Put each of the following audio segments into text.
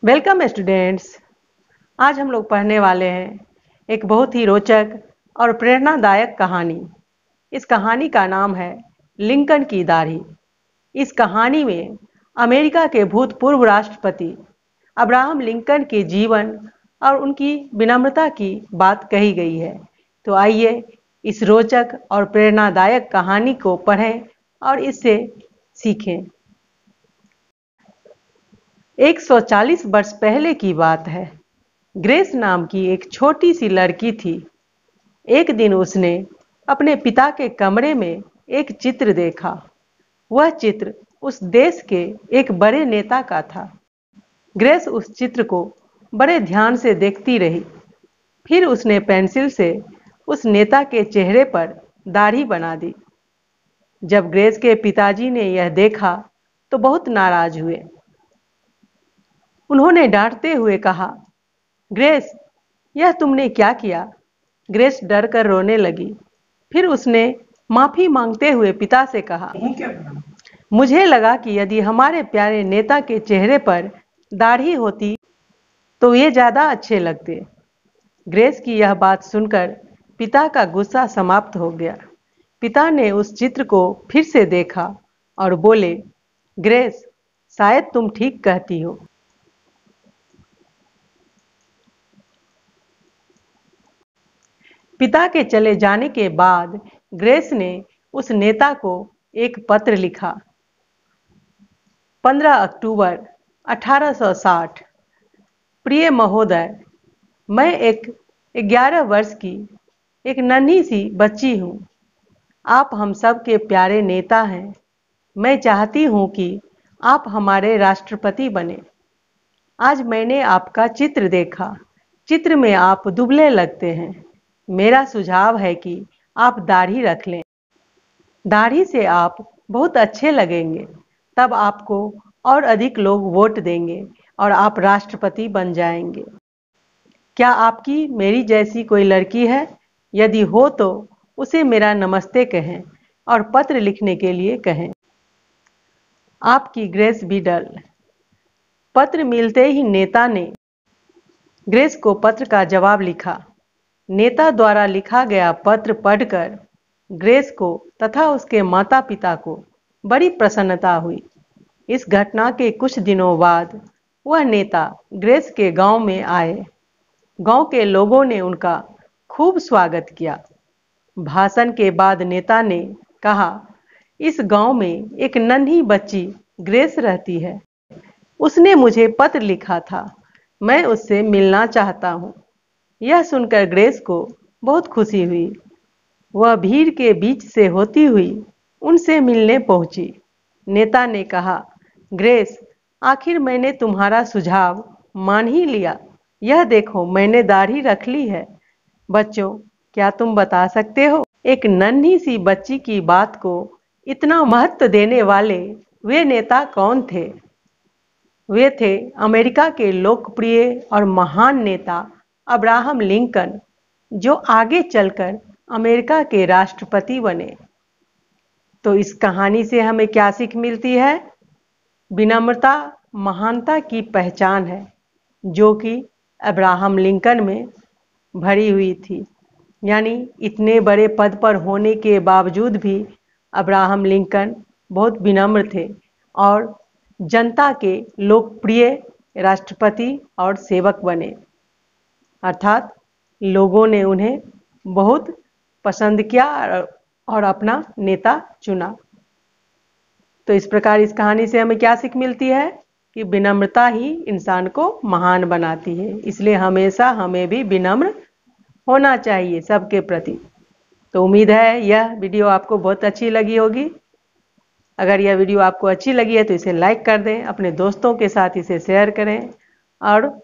Welcome students. आज हम लोग पढ़ने वाले हैं एक बहुत ही रोचक और प्रेरणादायक कहानी। इस कहानी का नाम है लिंकन की दाढ़ी। इस कहानी में अमेरिका के भूतपूर्व राष्ट्रपति अब्राहम लिंकन के जीवन और उनकी विनम्रता की बात कही गई है। तो आइए इस रोचक और प्रेरणादायक कहानी को पढ़ें और इससे सीखें। 140 वर्ष पहले की बात है। ग्रेस नाम की एक छोटी सी लड़की थी। एक दिन उसने अपने पिता के कमरे में एक चित्र देखा। वह चित्र उस देश के एक बड़े नेता का था। ग्रेस उस चित्र को बड़े ध्यान से देखती रही। फिर उसने पेंसिल से उस नेता के चेहरे पर दाढ़ी बना दी। जब ग्रेस के पिताजी ने यह देखा तो बहुत नाराज हुए। उन्होंने डांटते हुए कहा, ग्रेस, यह तुमने क्या किया? ग्रेस डर कर रोने लगी। फिर उसने माफी मांगते हुए पिता से कहा, मुझे लगा कि यदि हमारे प्यारे नेता के चेहरे पर दाढ़ी होती तो ये ज्यादा अच्छे लगते। ग्रेस की यह बात सुनकर पिता का गुस्सा समाप्त हो गया। पिता ने उस चित्र को फिर से देखा और बोले, ग्रेस, शायद तुम ठीक कहती हो। पिता के चले जाने के बाद ग्रेस ने उस नेता को एक पत्र लिखा। 15 अक्टूबर 1860। प्रिय महोदय, मैं एक 11 वर्ष की एक नन्ही सी बच्ची हूँ। आप हम सब के प्यारे नेता हैं। मैं चाहती हूँ कि आप हमारे राष्ट्रपति बने। आज मैंने आपका चित्र देखा। चित्र में आप दुबले लगते हैं। मेरा सुझाव है कि आप दाढ़ी रख लें। दाढ़ी से आप बहुत अच्छे लगेंगे। तब आपको और अधिक लोग वोट देंगे और आप राष्ट्रपति बन जाएंगे। क्या आपकी मेरी जैसी कोई लड़की है? यदि हो तो उसे मेरा नमस्ते कहें और पत्र लिखने के लिए कहें। आपकी ग्रेस बीडल। पत्र मिलते ही नेता ने ग्रेस को पत्र का जवाब लिखा। नेता द्वारा लिखा गया पत्र पढ़कर ग्रेस को तथा उसके माता पिता को बड़ी प्रसन्नता हुई। इस घटना के कुछ दिनों बाद वह नेता ग्रेस के गांव में आए। गांव के लोगों ने उनका खूब स्वागत किया। भाषण के बाद नेता ने कहा, इस गांव में एक नन्ही बच्ची ग्रेस रहती है। उसने मुझे पत्र लिखा था। मैं उससे मिलना चाहता हूँ। यह सुनकर ग्रेस को बहुत खुशी हुई। वह भीड़ के बीच से होती हुई उनसे मिलने पहुंची। नेता ने कहा, ग्रेस, आखिर मैंने तुम्हारा सुझाव मान ही लिया। यह देखो, मैंने दाढ़ी रख ली है। बच्चों, क्या तुम बता सकते हो एक नन्ही सी बच्ची की बात को इतना महत्व देने वाले वे नेता कौन थे? वे थे अमेरिका के लोकप्रिय और महान नेता अब्राहम लिंकन, जो आगे चलकर अमेरिका के राष्ट्रपति बने। तो इस कहानी से हमें क्या सीख मिलती है? विनम्रता महानता की पहचान है, जो कि अब्राहम लिंकन में भरी हुई थी। यानी इतने बड़े पद पर होने के बावजूद भी अब्राहम लिंकन बहुत विनम्र थे और जनता के लोकप्रिय राष्ट्रपति और सेवक बने। अर्थात लोगों ने उन्हें बहुत पसंद किया और अपना नेता चुना। तो इस प्रकार इस कहानी से हमें क्या सीख मिलती है कि विनम्रता ही इंसान को महान बनाती है। इसलिए हमेशा हमें भी विनम्र होना चाहिए सबके प्रति। तो उम्मीद है यह वीडियो आपको बहुत अच्छी लगी होगी। अगर यह वीडियो आपको अच्छी लगी है तो इसे लाइक कर दें, अपने दोस्तों के साथ इसे शेयर करें और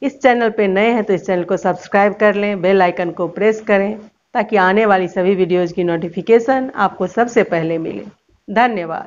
इस चैनल पे नए हैं तो इस चैनल को सब्सक्राइब कर लें, बेल आइकन को प्रेस करें ताकि आने वाली सभी वीडियोज़ की नोटिफिकेशन आपको सबसे पहले मिले। धन्यवाद।